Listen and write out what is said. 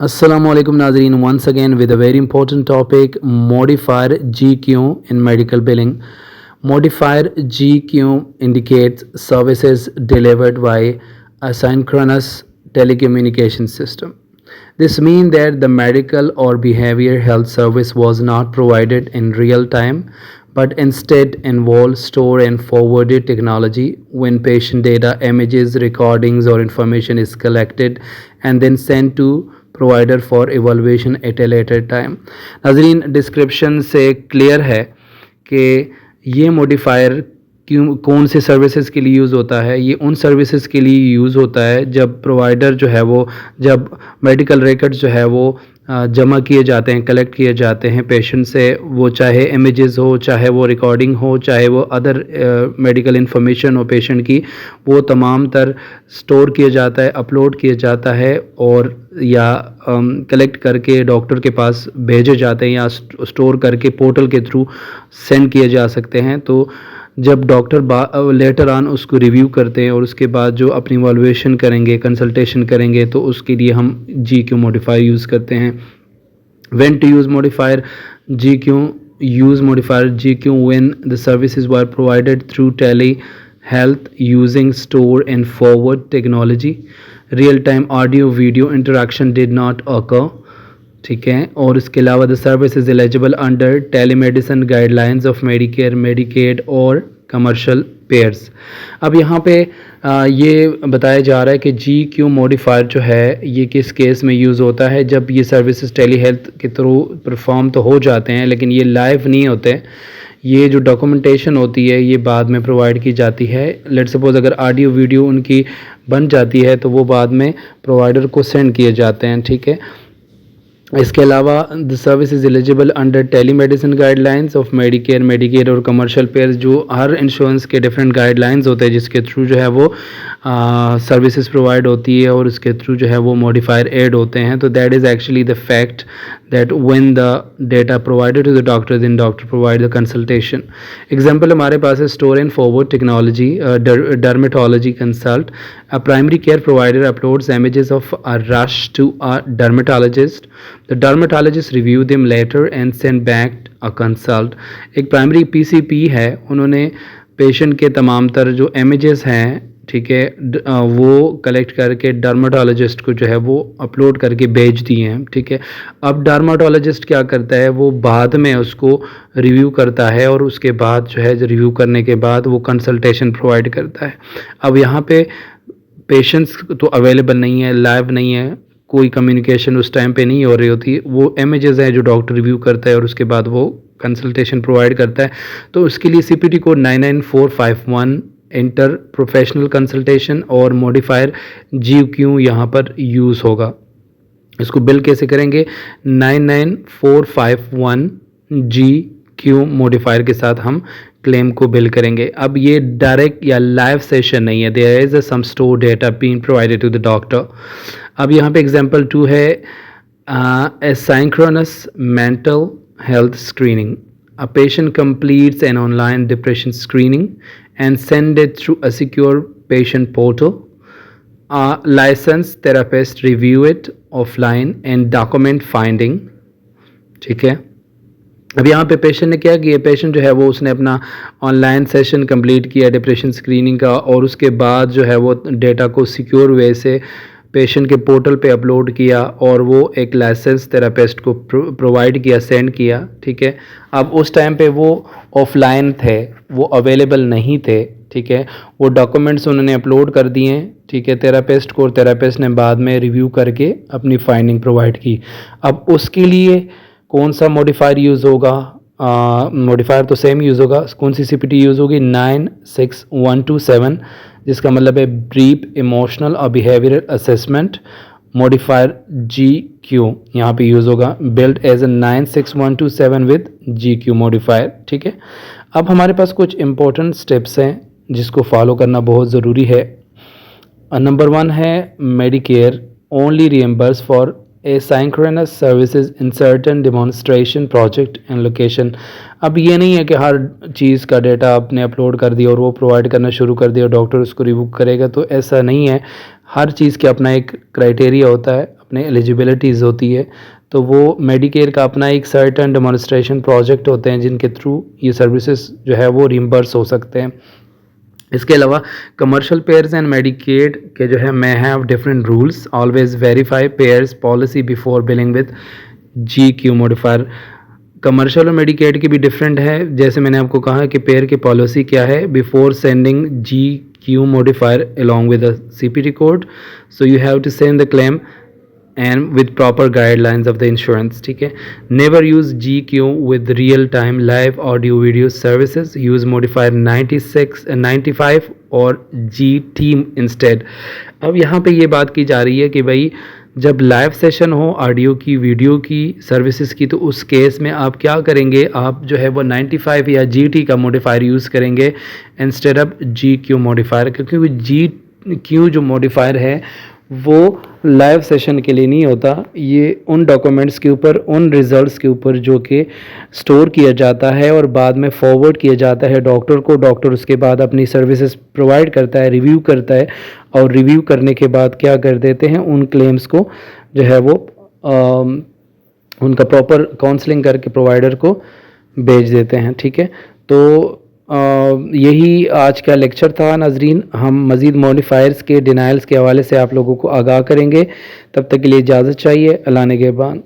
Assalamu alaikum Nazreen, once again with a very important topic, modifier GQ in medical billing. Modifier GQ indicates services delivered by a synchronous telecommunication system. This means that the medical or behavior health service was not provided in real time but instead involved store and forwarded technology when patient data, images, recordings or information is collected and then sent to provider for evolution at a later time. नाजरीन, description से clear है कि ये modifier क्यों कौन से services के लिए यूज़ होता है। ये उन सर्विसेज के लिए यूज़ होता है जब प्रोवाइडर जो है वो जब मेडिकल रिकॉर्ड्स जो है वो जमा किए जाते हैं, कलेक्ट किए जाते हैं पेशेंट से, वो चाहे इमेजेस हो, चाहे वो रिकॉर्डिंग हो, चाहे वो अदर मेडिकल इन्फॉर्मेशन हो पेशेंट की, वो तमाम तर स्टोर किया जाता है, अपलोड किया जाता है और या कलेक्ट करके डॉक्टर के पास भेजे जाते हैं या स्टोर करके पोर्टल के थ्रू सेंड किए जा सकते हैं। तो जब डॉक्टर लेटर ऑन उसको रिव्यू करते हैं और उसके बाद जो अपनी इवैल्यूएशन करेंगे, कंसल्टेशन करेंगे, तो उसके लिए हम GQ मॉडिफायर यूज़ करते हैं। When to use modifier GQ? Use modifier GQ when the services were provided through telehealth using store and forward technology, real time audio video interaction did not occur. ठीक है, और इसके अलावा the service is eligible under telemedicine guidelines of Medicare, Medicaid और commercial payers. अब यहाँ पे ये बताया जा रहा है कि GQ मॉडिफायर जो है ये किस केस में यूज़ होता है, जब ये सर्विसेज टेली हेल्थ के थ्रू परफॉर्म तो हो जाते हैं लेकिन ये लाइव नहीं होते। ये जो डॉक्यूमेंटेशन होती है ये बाद में प्रोवाइड की जाती है। लेट सपोज अगर ऑडियो वीडियो उनकी बन जाती है तो वो बाद में प्रोवाइडर को सेंड किए जाते हैं। ठीक है, इसके अलावा the service is eligible under telemedicine guidelines of Medicare, Medicaid और कमर्शियल पेयर्स। जो हर इंश्योरेंस के डिफरेंट गाइडलाइंस होते हैं जिसके थ्रू जो है वो सर्विसेज प्रोवाइड होती है और उसके थ्रू जो है वो मॉडिफायर ऐड होते हैं। तो that is actually the fact that when the data provided to the doctor, then doctor provide the consultation. Example हमारे पास है store and forward technology, dermatology consult. A primary care provider uploads images of a rush to a dermatologist. The dermatologist review them later and send back a consult. एक primary PCP है, उन्होंने patient के तमाम तर जो images हैं, ठीक है, वो कलेक्ट करके डर्माटोलॉजिस्ट को जो है वो अपलोड करके भेज दिए हैं। ठीक है, अब डर्माटोलॉजिस्ट क्या करता है, वो बाद में उसको रिव्यू करता है और उसके बाद जो है रिव्यू करने के बाद वो कंसल्टेशन प्रोवाइड करता है। अब यहाँ पे पेशेंट्स तो अवेलेबल नहीं है, लाइव नहीं है, कोई कम्युनिकेशन उस टाइम पे नहीं हो रही होती, वो इमेजेस हैं जो डॉक्टर रिव्यू करता है और उसके बाद वो कंसल्टेशन प्रोवाइड करता है। तो उसके लिए CPT code 99451 inter professional consultation और मॉडिफायर GQ यहाँ पर यूज़ होगा। इसको बिल कैसे करेंगे? 99451 GQ मॉडिफायर के साथ हम क्लेम को बिल करेंगे। अब ये डायरेक्ट या लाइव सेशन नहीं है, there is some store data being provided to the doctor. अब यहाँ पे एग्जांपल 2 है asynchronous mental health screening. A patient completes an online depression screening and send it through a secure patient portal. A licensed therapist review it offline and document finding. ठीक है, अब यहाँ पे patient ने क्या किया, पेशेंट जो है वो उसने अपना ऑनलाइन सेशन कंप्लीट किया डिप्रेशन स्क्रीनिंग का और उसके बाद जो है वो डेटा को सिक्योर वे से पेशेंट के पोर्टल पे अपलोड किया और वो एक लाइसेंस थेरापिस्ट को प्रोवाइड किया, सेंड किया। ठीक है, अब उस टाइम पे वो ऑफलाइन थे, वो अवेलेबल नहीं थे। ठीक है, वो डॉक्यूमेंट्स उन्होंने अपलोड कर दिए। ठीक है, थेरापिस्ट को, और थेरापिस्ट ने बाद में रिव्यू करके अपनी फाइंडिंग प्रोवाइड की। अब उसके लिए कौन सा मॉडिफायर यूज़ होगा? मॉडिफायर तो सेम यूज़ होगा। कौन सी CPT यूज़ होगी? 96127, जिसका मतलब है ब्रीफ इमोशनल और बिहेवियरल असेसमेंट। मॉडिफायर GQ यहाँ पे यूज़ होगा, billed as a 96127 with GQ modifier. ठीक है, अब हमारे पास कुछ इंपॉर्टेंट स्टेप्स हैं जिसको फॉलो करना बहुत ज़रूरी है। नंबर 1 है Medicare only reimburse for asynchronous services in certain demonstration project and location। अब ये नहीं है कि हर चीज़ का डेटा आपने अपलोड कर दिया और वो प्रोवाइड करना शुरू कर दिया और डॉक्टर उसको रिव्यू करेगा, तो ऐसा नहीं है। हर चीज़ के अपना एक क्राइटेरिया होता है, अपने एलिजिबिलिटीज़ होती है, तो वो मेडिकेयर का अपना एक सर्टेन डेमोन्स्ट्रेशन प्रोजेक्ट होते हैं जिनके थ्रू ये सर्विसेज जो है वो रिम्बर्स हो सकते हैं। इसके अलावा कमर्शियल पेयर्स एंड मेडिकेड के जो है may have different rules, always verify pairs policy before billing with GQ modifier. Commercial और मेडिकेड की भी डिफरेंट है, जैसे मैंने आपको कहा कि पेयर की पॉलिसी क्या है, before sending GQ modifier along with the CPT code, so you have to send the claim and with proper guidelines of the insurance, ठीक है। never use GQ with real time live audio video services, use modifier 96 95 और GT instead। अब यहाँ पे ये बात की जा रही है कि भाई जब लाइव सेशन हो ऑडियो की वीडियो की सर्विसेज की, तो उस केस में आप क्या करेंगे, आप जो है वो 95 या GT का मॉडिफायर यूज़ करेंगे इंस्टेड ऑफ GQ मॉडिफायर, क्योंकि GQ जो मॉडिफायर है वो लाइव सेशन के लिए नहीं होता, ये उन डॉक्यूमेंट्स के ऊपर, उन रिजल्ट्स के ऊपर जो कि स्टोर किया जाता है और बाद में फॉरवर्ड किया जाता है डॉक्टर को। डॉक्टर उसके बाद अपनी सर्विसेज प्रोवाइड करता है, रिव्यू करता है, और रिव्यू करने के बाद क्या कर देते हैं, उन क्लेम्स को जो है वो उनका प्रॉपर काउंसलिंग करके प्रोवाइडर को भेज देते हैं, ठीक है। तो यही आज का लेक्चर था नाजरीन। हम मज़ीद मॉडिफायर्स के डिनाइल्स के हवाले से आप लोगों को आगाह करेंगे। तब तक के लिए इजाज़त चाहिए। अल्लाह निगहबान।